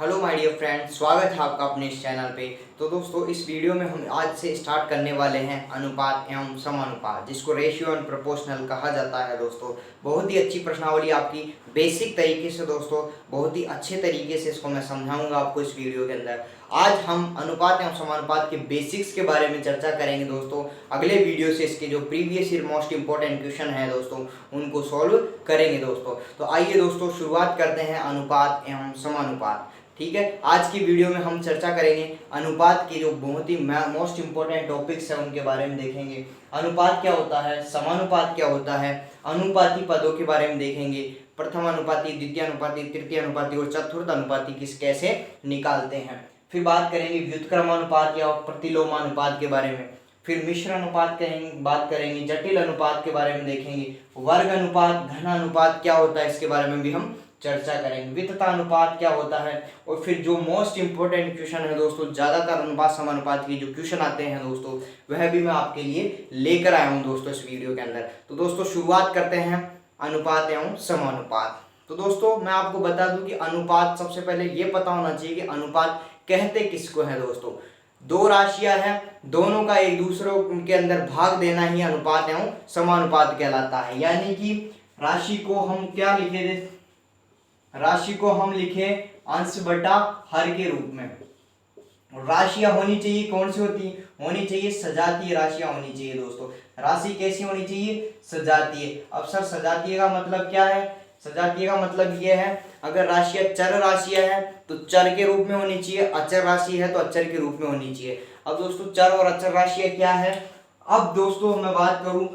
Hello my dear friend, स्वागत है आपका अपने इस चैनल पे। तो दोस्तों, इस वीडियो में हम आज से स्टार्ट करने वाले हैं अनुपात एवं समानुपात, जिसको रेशियो एंड प्रोपोर्शनल कहा जाता है। दोस्तों, बहुत ही अच्छी प्रश्नावली आपकी बेसिक तरीके से, दोस्तों बहुत ही अच्छे तरीके से इसको मैं समझाऊंगा आपको इस वीडियो के अंदर। आज हम अनुपात एवं समानुपात के बेसिक्स के बारे में चर्चा करेंगे। दोस्तों, अगले वीडियो से इसके जो previous year most important question है दोस्तों, उनको सॉल्व करेंगे। दोस्तों, तो आइए दोस्तों शुरुआत करते हैं अनुपात एवं समानुपात। ठीक है, आज की वीडियो में हम चर्चा करेंगे अनुपात के जो बहुत ही मोस्ट इंपॉर्टेंट टॉपिक्स हैं उनके बारे में देखेंगे। अनुपात क्या होता है, समानुपात क्या होता है, अनुपाती पदों के बारे में देखेंगे, प्रथम अनुपाती, द्वितीय अनुपाती, तृतीय अनुपाती और चतुर्थ अनुपाती किस कैसे निकालते हैं। फिर बात करेंगे व्युत्क्रमानुपात या प्रतिलोमानुपात के बारे में। फिर मिश्र अनुपात करेंगे, बात करेंगे जटिल अनुपात के बारे में देखेंगे। वर्ग अनुपात, घन अनुपात क्या होता है इसके बारे में भी हम चर्चा करेंगे। वितता अनुपात क्या होता है, और फिर जो मोस्ट इंपोर्टेंट क्वेश्चन है दोस्तों, ज्यादातर अनुपात समानुपात की जो क्वेश्चन आते हैं दोस्तों, वह भी मैं आपके लिए लेकर आया हूं दोस्तों इस वीडियो के अंदर। तो दोस्तों शुरुआत करते हैं अनुपात एवं समानुपात। तो दोस्तों मैं आपको बता दूं कि अनुपात, सबसे पहले ये पता होना चाहिए कि अनुपात कहते किसको है। दोस्तों, दो राशियां हैं, दोनों का एक दूसरे के अंदर भाग देना ही अनुपात एवं समानुपात कहलाता है। यानी कि राशि को हम क्या लिखे थे, राशि को हम लिखे अंश बटा हर के रूप में। राशियां होनी चाहिए, कौन सी होनी चाहिए, सजातीय राशियां होनी चाहिए। दोस्तों, राशि कैसी होनी चाहिए, सजातीय। अब सर सजातीय का मतलब क्या है, सजातीय का मतलब यह है, अगर राशियां चर राशियां हैं तो चर के रूप में होनी चाहिए, अचर राशि है तो अचर के रूप में होनी चाहिए। अब दोस्तों चर और अचर राशियां क्या है। अब दोस्तों मैं बात करूं,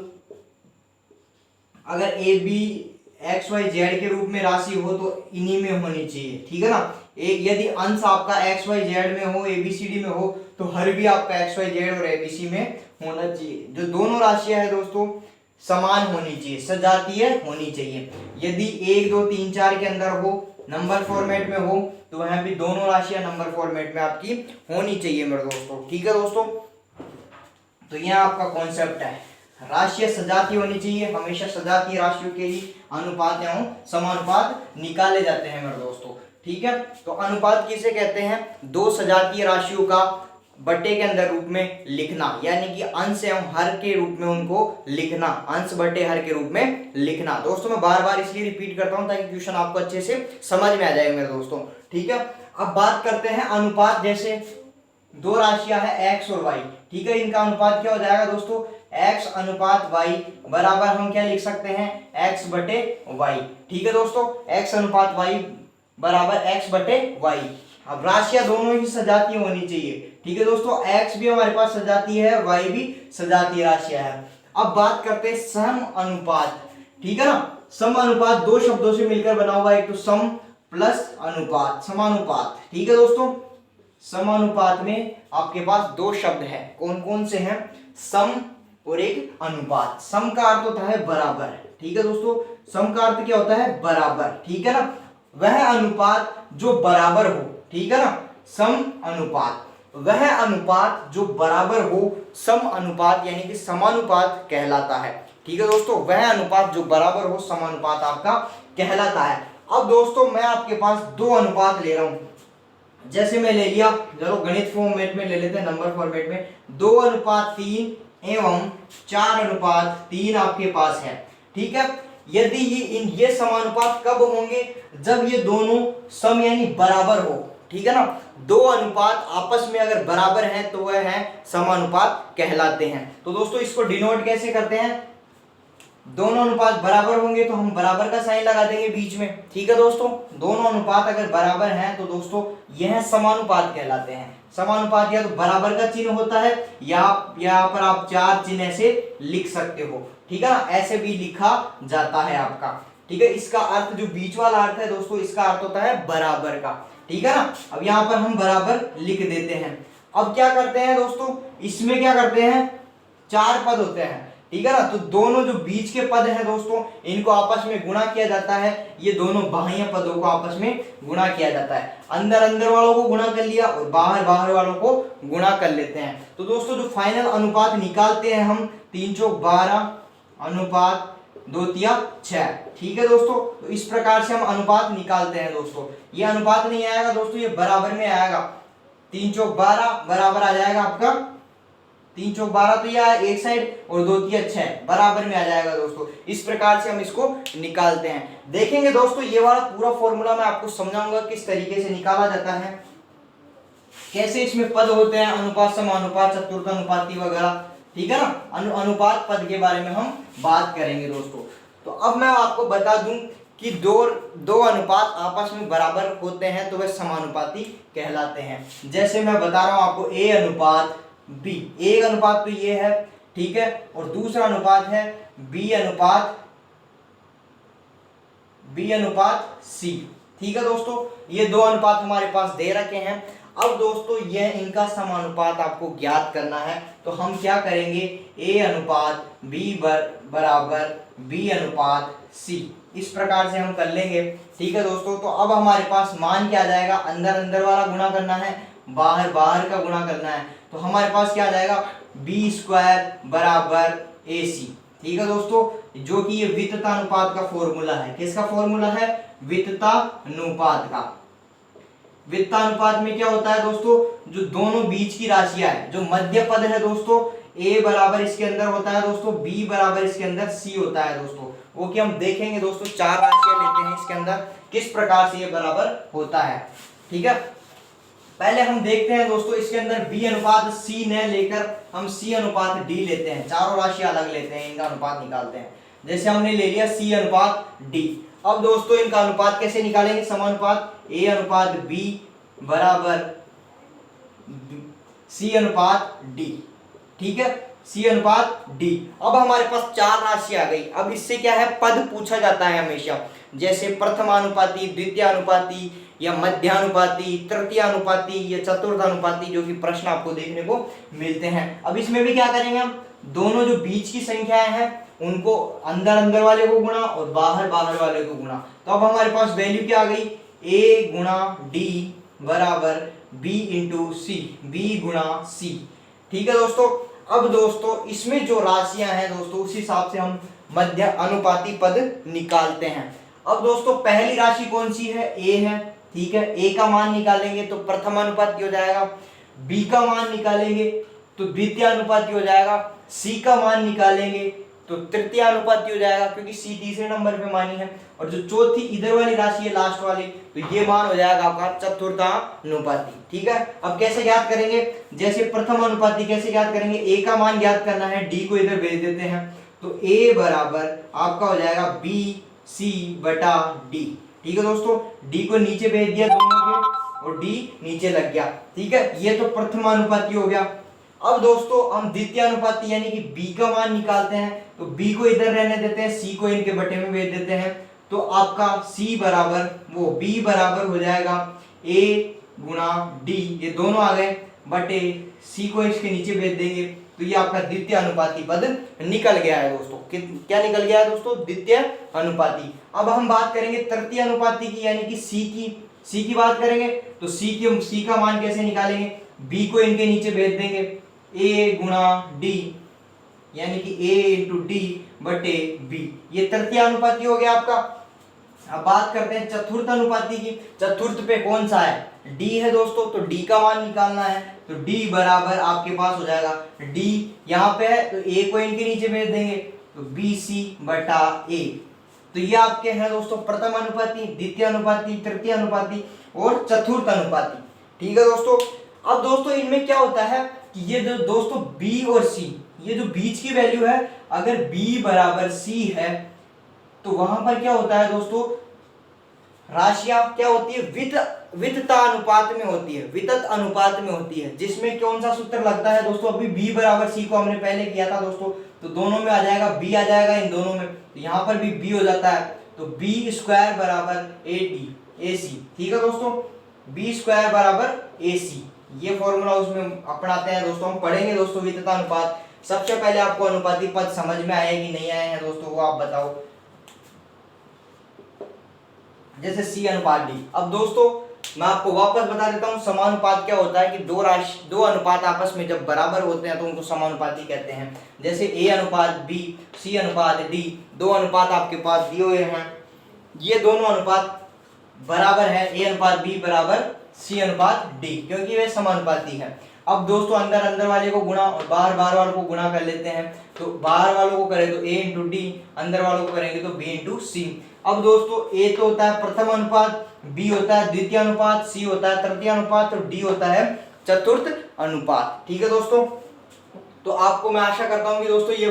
अगर A B X Y Z के रूप में राशि हो तो इन्हीं में होनी चाहिए, ठीक है ना। एक यदि अंश आपका एक्स वाई जेड में हो, एबीसीडी में हो, तो हर भी आपका एक्स वाई जेड और एबीसी में होना चाहिए। जो दोनों राशियां हैं दोस्तों समान होनी चाहिए, सजातीय होनी चाहिए। यदि 1 2 3 4 के अंदर हो, नंबर फॉर्मेट में हो, तो वहां भी दोनों राशियां नंबर फॉर्मेट में आपकी होनी चाहिए मेरे दोस्तों। ठीक है दोस्तों, तो यह आपका कॉन्सेप्ट है, राशियां सजातीय होनी चाहिए। हमेशा सजातीय राशियों के ही अनुपात एवं समानुपात निकाले जाते हैं मेरे दोस्तों। ठीक है, तो अनुपात किसे कहते हैं, दो सजातीय राशियों का बटे के अंदर रूप में लिखना, यानी कि अंश एवं हर के रूप में उनको लिखना, अंश बटे हर के रूप में लिखना। दोस्तों मैं बार बार इसलिए रिपीट करता हूं ताकि क्वेश्चन आपको अच्छे से समझ में आ जाएगा मेरे दोस्तों। ठीक है, अब बात करते हैं अनुपात, जैसे दो राशियां हैं एक्स और वाई। ठीक है, इनका अनुपात क्या हो जाएगा दोस्तों, x अनुपात y बराबर हम क्या लिख सकते हैं, x बटे y। ठीक है दोस्तों, x अनुपात y बराबर x बटे y। अब राशियां दोनों ही सजातीय होनी चाहिए। ठीक है दोस्तों, x भी हमारे पास सजातीय है, y भी सजातीय राशियां है। अब बात करते हैं सम अनुपात। ठीक है ना, सम अनुपात दो शब्दों से मिलकर बना हुआ है, एक तो सम प्लस अनुपात, समानुपात। ठीक है दोस्तों, समानुपात में आपके पास दो शब्द हैं, कौन कौन से हैं, सम और एक अनुपात। सम का अर्थ होता है बराबर। ठीक है दोस्तों, सम का अर्थ क्या होता है, बराबर। ठीक है ना, वह अनुपात जो बराबर हो। ठीक है ना, सम अनुपात, वह अनुपात जो बराबर हो, सम अनुपात यानी कि समानुपात कहलाता है। ठीक है दोस्तों, वह अनुपात जो बराबर हो, समानुपात आपका कहलाता है। अब दोस्तों मैं आपके पास दो अनुपात ले रहा हूं, जैसे मैं ले लिया, चलो गणित फॉर्मेट में ले लेते हैं, नंबर फॉर्मेट में, 2:3 एवं 4:3 आपके पास है। ठीक है, यदि ये समानुपात कब होंगे, जब ये दोनों सम यानी बराबर हो। ठीक है ना, दो अनुपात आपस में अगर बराबर हैं तो वह है समानुपात कहलाते हैं। तो दोस्तों इसको डिनोट कैसे करते हैं, दोनों अनुपात बराबर होंगे तो हम बराबर का साइन लगा देंगे बीच में। ठीक है दोस्तों, दोनों अनुपात अगर बराबर हैं तो दोस्तों यह समानुपात कहलाते हैं। समानुपात या तो बराबर का चिन्ह होता है, या यहाँ पर आप चार चिन्ह ऐसे लिख सकते हो। ठीक है ना, ऐसे भी लिखा जाता है आपका। ठीक है, इसका अर्थ जो बीच वाला अर्थ है दोस्तों, इसका अर्थ होता है बराबर का। ठीक है ना, अब यहाँ पर हम बराबर लिख देते हैं। अब क्या करते हैं दोस्तों, इसमें क्या करते हैं, चार पद होते हैं। ठीक है ना, तो दोनों जो बीच के पद हैं दोस्तों, इनको आपस में गुणा किया जाता है। ये दोनों बाह्य पदों को आपस में गुणा किया जाता है। अंदर अंदर वालों को गुणा कर लिया और बाहर बाहर वालों को गुणा कर लेते हैं। तो दोस्तों जो फाइनल अनुपात निकालते हैं हम, 3 चौक 12 अनुपात 2 तिया 6। ठीक है दोस्तों, तो इस प्रकार से हम अनुपात निकालते हैं दोस्तों। ये अनुपात नहीं आएगा दोस्तों, ये बराबर में आएगा। 3 चौक 12 बराबर आ जाएगा आपका 3 चौक 12, तो यह एक साइड, और 2 तिया 6 बराबर में आ जाएगा दोस्तों। इस प्रकार से हम इसको निकालते हैं। देखेंगे दोस्तों, ये वाला पूरा फॉर्मूला मैं आपको समझाऊंगा किस तरीके से निकाला जाता है, कैसे इसमें पद होते हैं, अनुपात, समानुपात, चतुर्थानुपाती वगैरह। ठीक है ना, अनुपात पद के बारे में हम बात करेंगे दोस्तों। तो अब मैं आपको बता दूं कि दो अनुपात आपस में बराबर होते हैं तो वे समानुपाती कहलाते हैं। जैसे मैं बता रहा हूं आपको, ए अनुपात बी, एक अनुपात तो ये है, ठीक है, और दूसरा अनुपात है बी अनुपात सी। ठीक है दोस्तों, ये दो अनुपात हमारे पास दे रखे हैं। अब दोस्तों यह इनका समानुपात आपको ज्ञात करना है, तो हम क्या करेंगे, ए अनुपात बी बराबर बी अनुपात सी, इस प्रकार से हम कर लेंगे। ठीक है दोस्तों, तो अब हमारे पास मान क्या आ जाएगा, अंदर अंदर वाला गुणा करना है, बाहर बाहर का गुणा करना है। तो हमारे पास क्या आ जाएगा, बी स्क्वायर बराबर ए सी। ठीक है दोस्तों, जो कि ये विततानुपात का फॉर्मूला है। किसका फॉर्मूला है, विततानुपात का। वित्तानुपात में क्या होता है दोस्तों, जो दोनों बीच की राशियां है, जो मध्य पद है दोस्तों, a बराबर इसके अंदर होता है दोस्तों, b बराबर इसके अंदर c होता है दोस्तों। वो कि हम देखेंगे दोस्तों, 4 राशियां लेते हैं इसके अंदर, किस प्रकार से ये बराबर होता है। ठीक है, पहले हम देखते हैं दोस्तों, इसके अंदर b अनुपात c न लेकर हम c अनुपात d लेते हैं, चारों राशियां अलग लेते हैं, इनका अनुपात निकालते हैं। जैसे हमने ले लिया c अनुपात d। अब दोस्तों इनका अनुपात कैसे निकालेंगे, समानुपात, a अनुपात b बराबर c अनुपात d। ठीक है, c अनुपात d। अब हमारे पास 4 राशि आ गई। अब इससे क्या है, पद पूछा जाता है हमेशा, जैसे प्रथमानुपाती, द्वितीयानुपाती या मध्यानुपाती, तृतीयानुपाती या चतुर्थानुपाती, जो कि प्रश्न आपको देखने को मिलते हैं। अब इसमें भी क्या करेंगे हम, दोनों जो बीच की संख्याएं हैं उनको अंदर अंदर वाले को गुणा और बाहर बाहर वाले को गुणा। तो अब हमारे पास वैल्यू क्या आ गई, a गुणा d बराबर b इंटू सी, b गुणा c। ठीक है दोस्तों, अब दोस्तों इसमें जो राशियां हैं दोस्तों, उस हिसाब से हम मध्य अनुपाती पद निकालते हैं। अब दोस्तों पहली राशि कौन सी है, a है। ठीक है, a का मान निकालेंगे तो प्रथम अनुपाती हो जाएगा, b का मान निकालेंगे तो द्वितीय अनुपाती हो जाएगा, c का मान निकालेंगे तो तृतीय अनुपाती हो जाएगा, क्योंकि c तीसरे नंबर पे मानी है, और जो चौथी इधर वाली राशि है लास्ट वाली, तो ये मान हो जाएगा आपका चतुर्थानुपाती। ठीक है, अब कैसे ज्ञात करेंगे, जैसे प्रथम अनुपाती कैसे ज्ञात करेंगे, a का मान ज्ञात करना है, d को इधर भेज देते हैं, तो a बराबर आपका हो जाएगा b c बटा d। ठीक है दोस्तों, d को नीचे भेज दिया दोनों के, और d नीचे लग गया। ठीक है, ये तो प्रथमानुपाती हो गया। अब दोस्तों हम द्वितीय अनुपाती यानी कि b का मान निकालते हैं, तो b को इधर रहने देते हैं, c को इनके बटे में भेज देते हैं, तो आपका c बराबर वो b बराबर हो जाएगा a गुणा d, ये दोनों आ गए, बटे c को इसके नीचे भेज देंगे, तो ये आपका द्वितीय अनुपाती पद निकल गया है दोस्तों। क्या निकल गया है दोस्तों, द्वितीय अनुपाती। अब हम बात करेंगे तृतीय अनुपाती की, यानी कि c की बात करेंगे, तो c का मान कैसे निकालेंगे, b को इनके नीचे भेज देंगे, a गुणा d यानी कि a इंटू डी बटे b, ये तृतीय अनुपाती हो गया आपका। अब बात करते हैं चतुर्थ अनुपाती की। चतुर्थ पे कौन सा है, d है दोस्तों, तो d का मान निकालना है, तो d बराबर आपके पास हो जाएगा, d यहाँ पे है तो a को इनके नीचे भेज देंगे, तो bc बटा a। तो ये आपके हैं दोस्तों प्रथम अनुपाती, द्वितीय अनुपाती, तृतीय अनुपाती और चतुर्थ अनुपाती। ठीक है दोस्तों, अब दोस्तों इनमें क्या होता है कि ये जो दोस्तों b और c, ये जो बीच की वैल्यू है, अगर b बराबर c है तो वहां पर क्या होता है दोस्तों, राशियां क्या होती है, वितता अनुपात में होती है, वितत अनुपात में होती है, जिसमें कौन सा सूत्र लगता है दोस्तों, अभी b बराबर c को हमने पहले किया था दोस्तों, तो दोनों में आ जाएगा b आ जाएगा इन दोनों में, तो यहाँ पर भी b हो जाता है, तो b स्क्वायर बराबर ac। ठीक है दोस्तों, b स्क्वायर बराबर ac, ये फॉर्मूला उसमें अपनाते हैं दोस्तों, हम पढ़ेंगे दोस्तों वितता अनुपात। सबसे पहले आपको अनुपाती पद समझ में आए कि नहीं आए हैं दोस्तों, वो आप बताओ। जैसे c अनुपात d। अब दोस्तों मैं आपको वापस बता देता हूँ समानुपात क्या होता है कि दो अनुपात आपस में जब बराबर होते हैं तो उनको समानुपाती कहते हैं। जैसे A अनुपात B, C अनुपात D, दो अनुपात आपके पास दिए हुए हैं, ये दोनों अनुपात बराबर है, A अनुपात B बराबर C अनुपात D, क्योंकि वे समानुपाती है। अब दोस्तों अंदर अंदर वाले को गुणा और बाहर बाहर वालों को गुणा कर लेते हैं, तो बाहर वालों को करें तो A इंटू डी, अंदर वालों को करेंगे तो B इंटू सी। अब दोस्तों A तो होता है प्रथम अनुपात, B होता है द्वितीय अनुपात, C होता है तृतीय अनुपात और D होता है चतुर्थ अनुपात। ठीक है दोस्तों, तो आपको मैं आशा करता हूं कि दोस्तों ये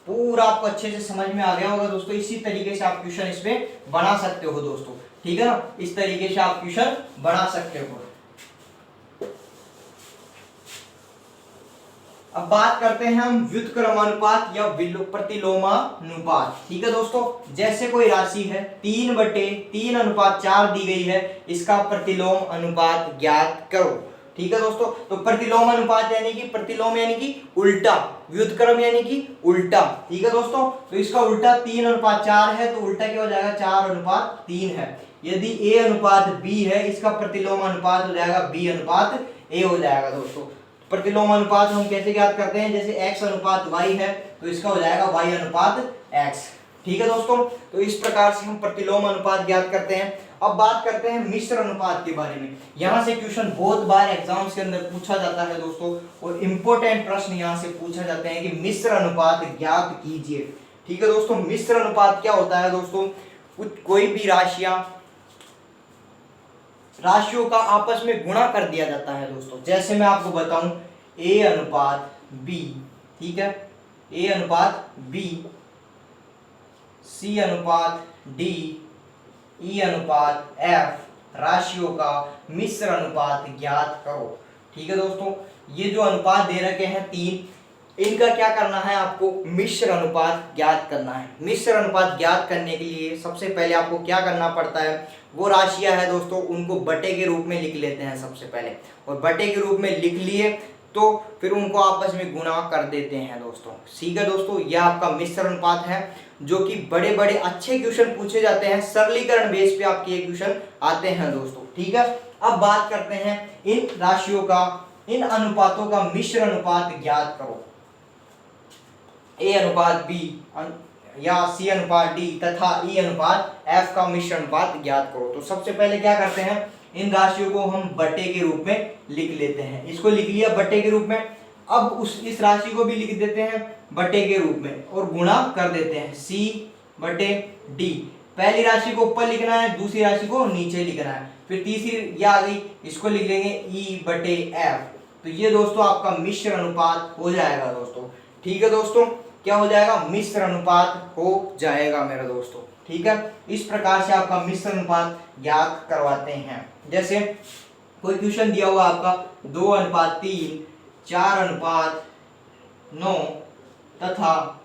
पूरा आपको अच्छे से समझ में आ गया होगा दोस्तों। इसी तरीके से आप क्वेश्चन इसमें बना सकते हो दोस्तों, ठीक है ना, इस तरीके से आप क्वेश्चन बना सकते हो। अब बात करते हैं हम व्युत्क्रमानुपात या प्रतिलोमानुपात। ठीक है दोस्तों, जैसे कोई राशि है 3/3 दी गई है, इसका प्रतिलोम अनुपात ज्ञात करो। ठीक है दोस्तों, तो प्रतिलोम अनुपात यानी कि प्रतिलोम यानी कि उल्टा, व्युत्क्रम यानी कि उल्टा। ठीक है दोस्तों, तो इसका उल्टा 3/4 है, तो उल्टा क्या हो जाएगा 4/3 है। यदि A अनुपात B है, इसका प्रतिलोम अनुपात हो जाएगा B अनुपात A हो जाएगा दोस्तों। प्रतिलोम अनुपात हम कैसे ज्ञात करते हैं, जैसे x अनुपात y है तो इसका हो जाएगा y अनुपात x। ठीक है दोस्तों, तो इस प्रकार से हम प्रतिलोम अनुपात ज्ञात करते हैं। अब बात करते हैं मिश्र अनुपात के बारे में। यहाँ से क्वेश्चन बहुत बार एग्जाम्स के अंदर पूछा जाता है दोस्तों, और इंपॉर्टेंट प्रश्न यहाँ से पूछा जाते हैं कि मिश्र अनुपात ज्ञात कीजिए। ठीक है दोस्तों, मिश्र अनुपात क्या होता है दोस्तों, कोई भी राशियों का आपस में गुणा कर दिया जाता है दोस्तों। जैसे मैं आपको बताऊं A अनुपात B, ठीक है, A अनुपात B, C अनुपात D, E अनुपात F, राशियों का मिश्र अनुपात ज्ञात करो। ठीक है दोस्तों, ये जो अनुपात दे रखे हैं 3, इनका क्या करना है, आपको मिश्र अनुपात ज्ञात करना है। मिश्र अनुपात ज्ञात करने के लिए सबसे पहले आपको क्या करना पड़ता है, वो राशियां है दोस्तों उनको बटे के रूप में लिख लेते हैं सबसे पहले, और बटे के रूप में लिख लिए तो फिर उनको आपस में गुणा कर देते हैं दोस्तों। ठीक है दोस्तों, यह आपका मिश्र अनुपात है, जो कि बड़े बड़े अच्छे क्वेश्चन पूछे जाते हैं, सरलीकरण बेस पे आपके ये क्वेश्चन आते हैं दोस्तों। ठीक है, अब बात करते हैं इन राशियों का, इन अनुपातों का मिश्र अनुपात ज्ञात करो। A अनुपात B या C अनुपात D तथा E अनुपात F का मिश्र अनुपात ज्ञात करो। तो सबसे पहले क्या करते हैं, इन राशियों को हम बटे के रूप में लिख लेते हैं। इसको लिख लिया बटे के रूप में, अब इस राशि को भी लिख देते हैं बटे के रूप में और गुणा कर देते हैं C/D। पहली राशि को ऊपर लिखना है, दूसरी राशि को नीचे लिखना है, फिर तीसरी ये आ गई, इसको लिख लेंगे E/F। तो ये दोस्तों आपका मिश्र अनुपात हो जाएगा दोस्तों। ठीक है दोस्तों, क्या हो जाएगा, मिश्र अनुपात हो जाएगा मेरे दोस्तों। ठीक है, इस प्रकार से आपका मिश्र अनुपात ज्ञात करवाते हैं। जैसे कोई क्वेश्चन दिया हुआ आपका 2/3, 4/9 तथा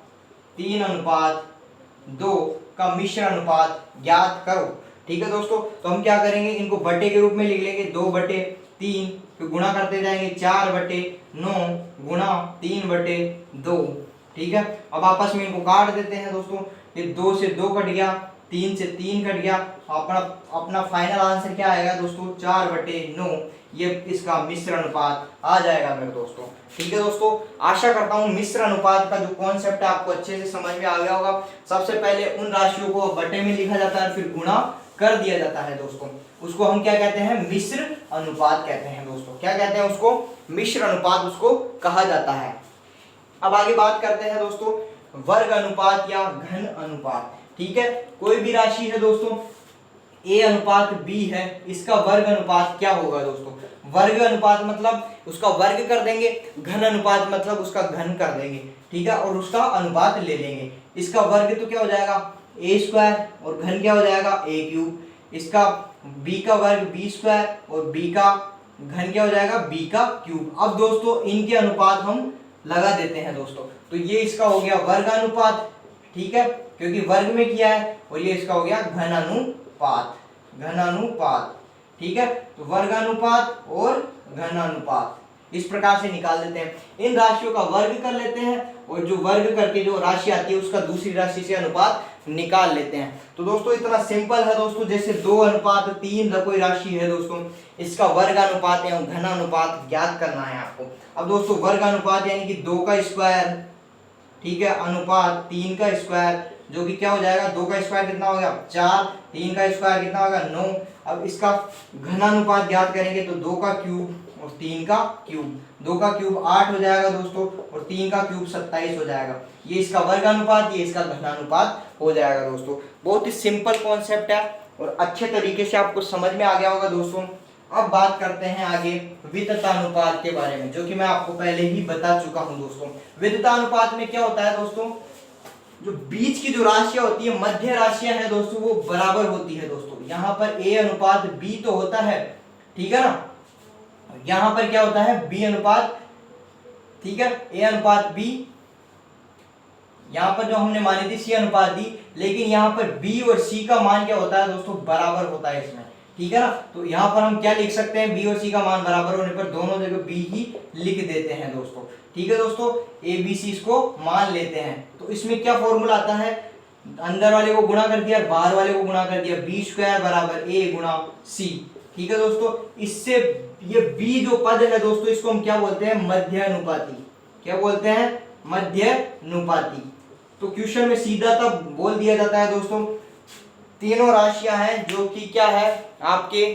3/2 का मिश्र अनुपात ज्ञात करो। ठीक है दोस्तों, तो हम क्या करेंगे, इनको बटे के रूप में लिख लेंगे, 2/3, फिर गुणा करते जाएंगे 4/9 गुणा 3/2। ठीक है, अब आपस में इनको काट देते हैं दोस्तों, ये 2 से 2 कट गया, 3 से 3 कट गया, अपना फाइनल आंसर क्या आएगा दोस्तों, 4/9। ये इसका मिश्र अनुपात आ जाएगा मेरे दोस्तों। ठीक है दोस्तों, आशा करता हूँ मिश्र अनुपात का जो कॉन्सेप्ट है आपको अच्छे से समझ में आ गया होगा। सबसे पहले उन राशियों को बटे में लिखा जाता है, फिर गुणा कर दिया जाता है दोस्तों, उसको हम क्या कहते हैं, मिश्र अनुपात कहते हैं दोस्तों। क्या कहते हैं उसको, मिश्र अनुपात उसको कहा जाता है। अब आगे बात करते हैं दोस्तों वर्ग अनुपात या घन अनुपात। ठीक है, कोई भी राशि है दोस्तों, A अनुपात B है, इसका वर्ग अनुपात क्या होगा दोस्तों, वर्ग अनुपात मतलब उसका वर्ग कर देंगे, घन अनुपात मतलब उसका घन कर देंगे। ठीक है, और उसका अनुपात ले लेंगे। इसका वर्ग तो क्या हो जाएगा A² और घन क्या हो जाएगा A³। इसका B का वर्ग B² और B का घन क्या हो जाएगा B³। अब दोस्तों इनके अनुपात हम लगा देते हैं दोस्तों, तो ये इसका हो गया वर्ग अनुपात। ठीक है, क्योंकि वर्ग में किया है, और ये इसका हो गया घन अनुपात, घन अनुपात। ठीक है, तो वर्ग अनुपात और घन अनुपात इस प्रकार से निकाल देते हैं। इन राशियों का वर्ग कर लेते हैं, और जो वर्ग करके जो राशि आती है उसका दूसरी राशि से अनुपात निकाल लेते हैं। तो दोस्तों इतना सिंपल है दोस्तों, जैसे 2:3 कोई राशि है दोस्तों, इसका वर्ग अनुपात एवं घन अनुपात ज्ञात करना है आपको। अब दोस्तों वर्ग अनुपात यानी कि 2 का स्क्वायर, ठीक है, अनुपात 3 का स्क्वायर, जो कि क्या हो जाएगा, 2 का स्क्वायर कितना हो गया 4, 3 का स्क्वायर कितना होगा 9। अब इसका घनानुपात ज्ञात करेंगे तो 2 का क्यूब और 3 का क्यूब, 2 का क्यूब 8 हो जाएगा दोस्तों और 3 का क्यूब 27 हो जाएगा। ये इसका वर्ग अनुपात, ये इसका घनानुपात हो जाएगा दोस्तों। बहुत ही सिंपल कॉन्सेप्ट है और अच्छे तरीके से आपको समझ में आ गया होगा दोस्तों। अब बात करते हैं आगे विततानुपात के बारे में, जो कि मैं आपको पहले ही बता चुका हूं दोस्तों। विततानुपात में क्या होता है दोस्तों, जो बीच की जो राशियां होती है, मध्य राशियां हैं दोस्तों, वो बराबर होती है दोस्तों। यहाँ पर a अनुपात b तो होता है, ठीक है ना, यहाँ पर क्या होता है b अनुपात, ठीक है, a अनुपात b, यहाँ पर जो हमने मानी थी c अनुपात d, लेकिन यहाँ पर b और c का मान क्या होता है दोस्तों, बराबर होता है इसमें, ठीक है ना। तो यहाँ पर हम क्या लिख सकते हैं, b और c का मान बराबर होने पर दोनों जगह b ही लिख देते हैं दोस्तों, ठीक है दोस्तों। a b c इसको मान लेते हैं। तो इसमें क्या फॉर्मूला आता है, अंदर वाले को गुणा कर दिया, बाहर वाले को गुणा कर दिया, b² बराबर a गुणा c, ठीक है दोस्तों। इससे ये b जो पद है दोस्तों, इसको हम क्या बोलते हैं, मध्य अनुपाती। क्या बोलते हैं, मध्य अनुपाती। तो क्वेश्चन में सीधा तब बोल दिया जाता है दोस्तों, तीनों राशियां हैं जो कि क्या है आपके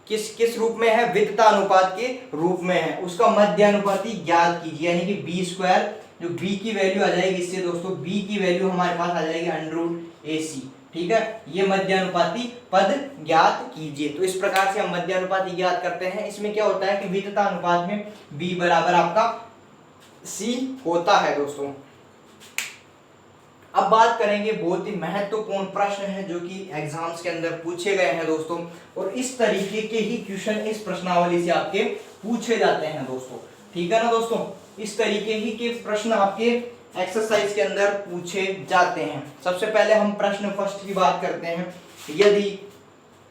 किस किस रूप में है, वितता अनुपात के रूप में है, उसका मध्य अनुपाती ज्ञात कीजिए, यानी कि b², जो b की वैल्यू आ जाएगी इससे दोस्तों, b की वैल्यू हमारे पास आ जाएगी √ac, ठीक है। ये मध्य अनुपाती पद ज्ञात कीजिए। तो इस प्रकार से हम मध्य अनुपाती ज्ञात करते हैं। इसमें क्या होता है कि वितता अनुपात में b बराबर आपका c होता है दोस्तों। अब बात करेंगे, बहुत ही महत्वपूर्ण प्रश्न है जो कि एग्जाम्स के अंदर पूछे गए हैं दोस्तों, और इस तरीके के ही क्वेश्चन इस प्रश्नावली से आपके पूछे जाते हैं दोस्तों, ठीक है ना दोस्तों। इस तरीके ही के प्रश्न आपके एक्सरसाइज के अंदर पूछे जाते हैं। सबसे पहले हम प्रश्न फर्स्ट की बात करते हैं। यदि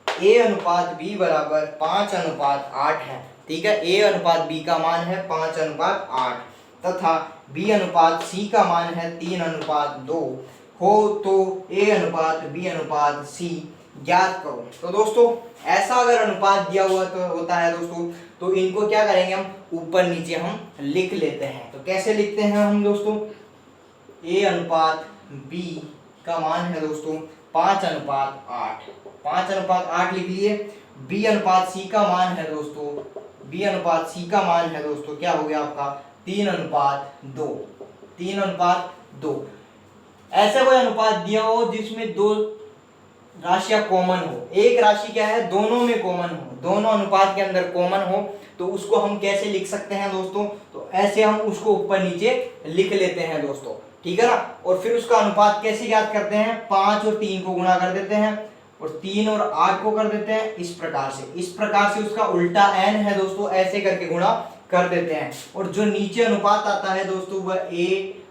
a अनुपात b बराबर 5:8 है, ठीक है, a अनुपात b का मान है 5:8 तथा b अनुपात c का मान है 3:2 हो तो a अनुपात b अनुपात c ज्ञात करो। तो दोस्तों ऐसा अगर अनुपात दिया हुआ तो होता है दोस्तों, तो इनको क्या करेंगे, हम ऊपर नीचे हम लिख लेते हैं। तो कैसे लिखते हैं हम दोस्तों, a अनुपात b का मान है दोस्तों 5:8, 5:8 लिख लिए। b अनुपात c का मान है दोस्तों, b अनुपात c का मान है दोस्तों क्या हो गया आपका 3:2, 3:2। ऐसा कोई अनुपात दिया हो जिसमें दो राशियां कॉमन हो, एक राशि क्या है दोनों में कॉमन हो, दोनों अनुपात के अंदर कॉमन हो, तो उसको हम कैसे लिख सकते हैं दोस्तों, तो ऐसे हम उसको ऊपर नीचे लिख लेते हैं दोस्तों, ठीक है ना। और फिर उसका अनुपात कैसे ज्ञात करते हैं, 5 और 3 को गुणा कर देते हैं और 3 और 8 को कर देते हैं, इस प्रकार से उसका उल्टा n है दोस्तों, ऐसे करके गुणा कर देते हैं। और जो नीचे अनुपात आता है दोस्तों वह a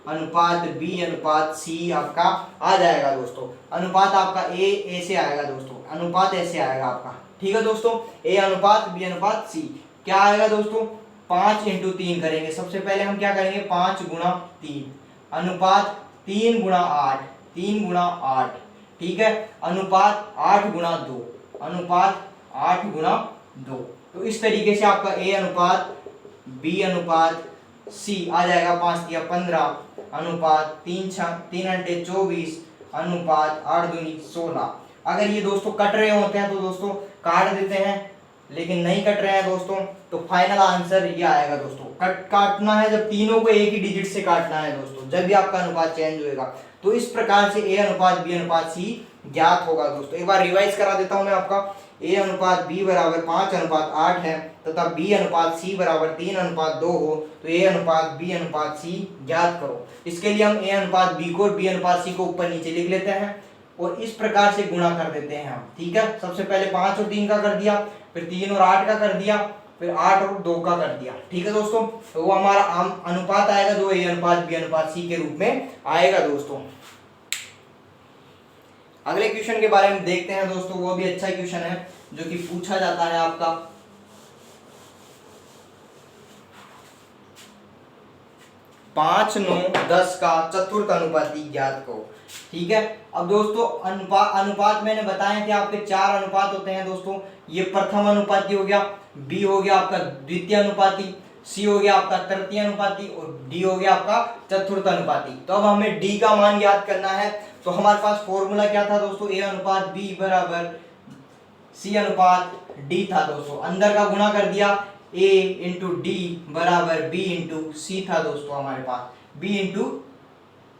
अनुपात b अनुपात c आपका आ जाएगा दोस्तों। अनुपात आपका a ऐसे आएगा दोस्तों, अनुपात ऐसे आएगा आपका, ठीक है दोस्तों। a अनुपात b अनुपात c क्या आएगा दोस्तों, 5 × 3 करेंगे। सबसे पहले हम क्या करेंगे, 5 × 3 अनुपात 3 × 8, 3 × 8, ठीक है, अनुपात 8 × 2, अनुपात 8 × 2। तो इस तरीके से आपका a अनुपात b अनुपात c आ जाएगा, 5 × 15 अनुपात 3 × 24 अनुपात 8 दूनी 16। अगर ये दोस्तों कट रहे होते हैं तो दोस्तों काट देते हैं, लेकिन नहीं कट रहे हैं दोस्तों तो फाइनल आंसर ये आएगा दोस्तों। काटना है जब तीनों को एक ही डिजिट से काटना है दोस्तों, जब भी आपका अनुपात चेंज होएगा। तो इस प्रकार से a अनुपात b अनुपात c ज्ञात होगा दोस्तों। एक बार रिवाइज करा देता हूं मैं आपका, a अनुपात b बराबर 5:8 है तथा b अनुपात c बराबर 3:2 हो तो a अनुपात b अनुपात c ज्ञात करो। इसके लिए हम a अनुपात b को और b अनुपात c को ऊपर नीचे लिख लेते हैं और इस प्रकार से गुणा कर देते हैं हम, ठीक है। सबसे पहले 5 और 3 का कर दिया, फिर 3 और 8 का कर दिया, फिर 8 और 2 का कर दिया, ठीक है दोस्तों। तो वो हमारा अनुपात आएगा जो a अनुपात b अनुपात c के रूप में आएगा दोस्तों। अगले क्वेश्चन के बारे में देखते हैं दोस्तों, वो भी अच्छा क्वेश्चन है जो कि पूछा जाता है आपका। 5, 9, 10 का चतुर्थ अनुपाती ज्ञात करो। ठीक है। अब दोस्तों अनुपात मैंने बताए थे आपके 4 अनुपात होते हैं दोस्तों। ये प्रथम अनुपाती हो गया, बी हो गया आपका द्वितीय अनुपाती, सी हो गया आपका तृतीय अनुपाती और डी हो गया आपका चतुर्थ अनुपाती। तो अब हमें डी का मान ज्ञात करना है। तो हमारे पास फॉर्मूला क्या था दोस्तों, ए अनुपात बी बराबर सी अनुपात डी था दोस्तों। अंदर का गुणा कर दिया, ए इंटू डी बराबर बी इंटू सी था दोस्तों हमारे पास। बी इंटू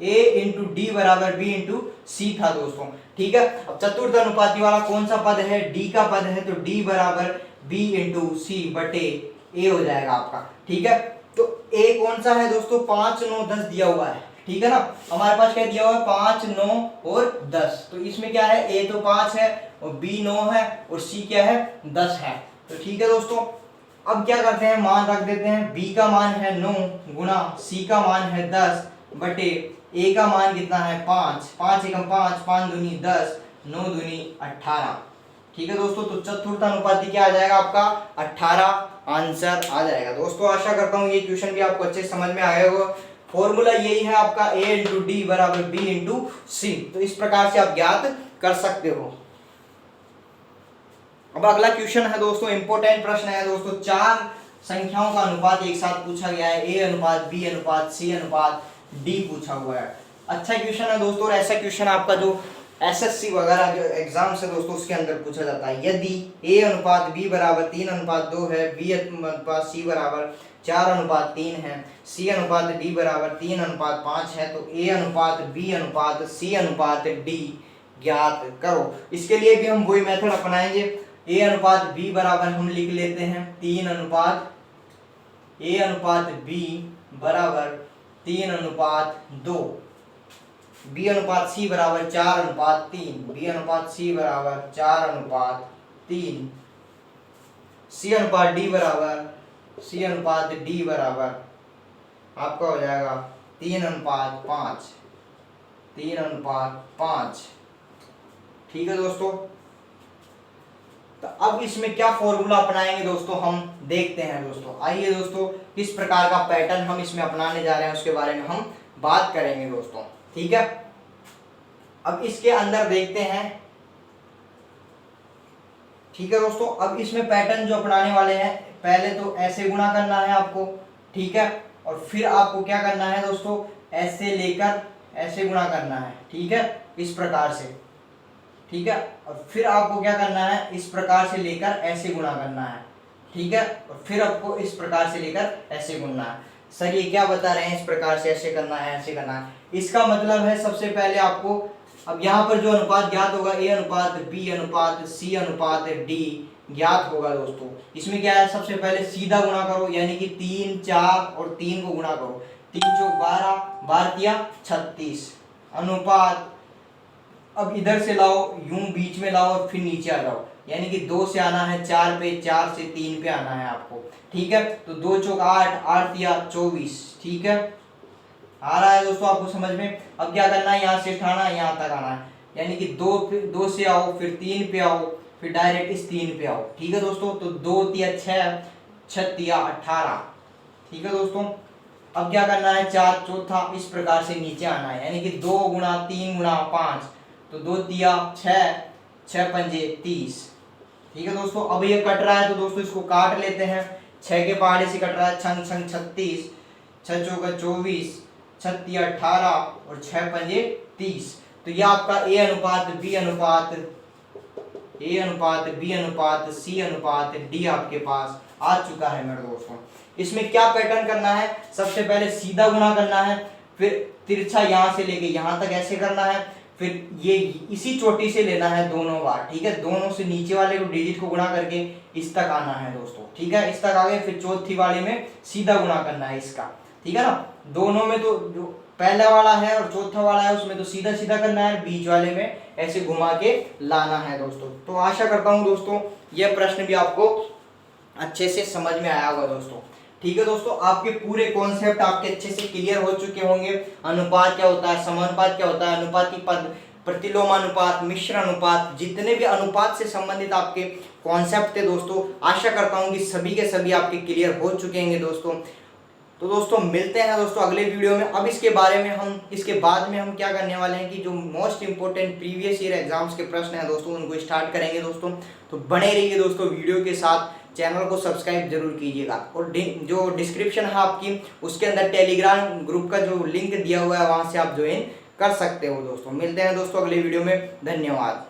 ए इंटू डी बराबर बी इंटू सी था दोस्तों। ठीक है। अब चतुर्थ अनुपाती वाला कौन सा पद है, डी का पद है, तो डी बराबर बी इंटू सी बटे ए हो जाएगा आपका। ठीक है। तो ए कौन सा है दोस्तों, 5 9 10 दिया हुआ है। ठीक है ना, हमारे पास क्या दिया हुआ है 5 9 और 10। तो इसमें क्या है, ए तो 5 है और बी 9 है और सी क्या है 10 है। तो ठीक है दोस्तों, अब क्या करते हैं, मान रख देते हैं। बी का मान है 9 गुना सी का मान है 10 बटे ए का मान कितना है 5, 5 एकम 5, 5 दूनी 10, 9 दूनी 18। ठीक है दोस्तों, तो चतुर्थ अनुपाती क्या आ जाएगा आपका 18 आंसर आ जाएगा। दोस्तों आशा करता हूँ ये क्वेश्चन भी आपको अच्छे समझ में आया होगा। फॉर्मूला यही है आपका, ए इंटू डी बराबर बी इंटू सी। तो इस प्रकार से आप ज्ञात कर सकते हो। अब अगला क्वेश्चन है दोस्तों, इंपॉर्टेंट प्रश्न है दोस्तों। 4 संख्याओं का अनुपात एक साथ पूछा गया है, ए अनुपात बी अनुपात सी अनुपात डी पूछा हुआ है। अच्छा क्वेश्चन है दोस्तों, और ऐसा क्वेश्चन आपका जो एसएससी वगैरह जो एग्जाम है दोस्तों उसके अंदर पूछा जाता है। यदि ए अनुपात बी बराबर 3 अनुपात 2 है, बी अनुपात सी बराबर 4 अनुपात 3 है, सी अनुपात डी बराबर 3 अनुपात 5 है, तो ए अनुपात बी अनुपात सी अनुपात डी ज्ञात करो। इसके लिए भी हम वही मेथड अपनाएंगे। ए अनुपात बी बराबर हम लिख लेते हैं 3 अनुपात, ए अनुपात बी बराबर 3 अनुपात 2, बी अनुपात सी बराबर 4 अनुपात 3, बी अनुपात सी बराबर 4 अनुपात 3, सी अनुपात डी बराबर आपका हो जाएगा 3 अनुपात 5, 3 अनुपात 5। ठीक है दोस्तों, तो अब इसमें क्या फॉर्मूला अपनाएंगे दोस्तों हम देखते हैं दोस्तों। आइए दोस्तों, किस प्रकार का पैटर्न हम इसमें अपनाने जा रहे हैं उसके बारे में हम बात करेंगे दोस्तों। ठीक है, अब इसके अंदर देखते हैं। ठीक है दोस्तों, अब इसमें पैटर्न जो अपनाने वाले हैं, पहले तो ऐसे गुणा करना है आपको। ठीक है, और फिर आपको क्या करना है दोस्तों, ऐसे लेकर ऐसे गुणा करना है। ठीक है, इस प्रकार से। ठीक है, और फिर आपको क्या करना है, इस प्रकार से लेकर ऐसे गुणा करना है। ठीक है, और फिर आपको इस प्रकार से लेकर ऐसे गुणना है। सर ये क्या बता रहे हैं, इस प्रकार से ऐसे करना है ऐसे करना है। इसका मतलब है सबसे पहले आपको, अब यहाँ पर जो अनुपात ज्ञात होगा, ए अनुपात बी अनुपात सी अनुपात डी ज्ञात होगा दोस्तों। इसमें क्या है, सबसे पहले सीधा गुणा करो, यानी कि 3 4 और 3 को गुणा करो। 3 चौक 12, 12 36 अनुपात। अब इधर से लाओ, यूं बीच में लाओ और फिर नीचे आ जाओ, यानी कि 2 से आना है 4 पे, 4 से 3 पे आना है आपको। ठीक है, तो 2 चौक 8, 8 या 24। ठीक है, आ रहा है दोस्तों आपको समझ में। अब क्या करना है, यहाँ से उठाना है, यहाँ तक आना है, यानी कि 2 से आओ, फिर 3 पे आओ, फिर डायरेक्ट इस 3 पे आओ। ठीक है दोस्तों, तो 2 तिया 6, 6 तिया 18। ठीक है दोस्तों, अब क्या करना है, 4 चौथा इस प्रकार से नीचे आना है, यानी कि 2 गुणा 3 गुणा 5, तो 2 तिया 6, 6 पंजे 30। ठीक है दोस्तों, अब ये कट रहा है तो दोस्तों इसको काट लेते हैं। 6 के पहाड़े से कट रहा है, छंग छंग 36, 6 चौका 24, 6 तिया 18 और 6 पंजे 30। तो ये आपका ए अनुपात बी अनुपात सी अनुपात डी आपके पास आ चुका है मेरे दोस्तों। इसमें क्या पैटर्न करना है, सबसे पहले सीधा गुणा करना है, फिर तिरछा यहाँ से लेके यहाँ तक ऐसे करना है, फिर ये इसी चोटी से लेना है दोनों बार। ठीक है, दोनों से नीचे वाले को डिजिट को गुणा करके इस तक आना है दोस्तों। ठीक है, इस तक आ गए, फिर चौथी वाले में सीधा गुणा करना है इसका। ठीक है ना, दोनों में तो जो पहला वाला है और चौथा वाला है उसमें तो सीधा सीधा करना है, बीच वाले में ऐसे घुमा के लाना है दोस्तों। तो आशा करता हूँ दोस्तों यह प्रश्न भी आपको अच्छे से समझ में आया होगा दोस्तों। ठीक है दोस्तों, आपके पूरे कॉन्सेप्ट आपके अच्छे से क्लियर हो चुके होंगे। अनुपात क्या होता है, समानुपात क्या होता है, अनुपाती पद, प्रतिलोमानुपात, मिश्र अनुपात, जितने भी अनुपात से संबंधित आपके कॉन्सेप्ट थे दोस्तों, आशा करता हूँ कि सभी के सभी आपके क्लियर हो चुके होंगे दोस्तों। तो दोस्तों मिलते हैं दोस्तों अगले वीडियो में। अब इसके बाद में हम क्या करने वाले हैं कि जो most important previous year exams के प्रश्न हैं दोस्तों उनको स्टार्ट करेंगे दोस्तों। तो बने रहिए दोस्तों वीडियो के साथ, चैनल को सब्सक्राइब जरूर कीजिएगा। और जो डिस्क्रिप्शन है आपकी उसके अंदर टेलीग्राम ग्रुप का जो लिंक दिया हुआ है वहाँ से आप ज्वाइन कर सकते हो दोस्तों। मिलते हैं दोस्तों अगले वीडियो में, धन्यवाद।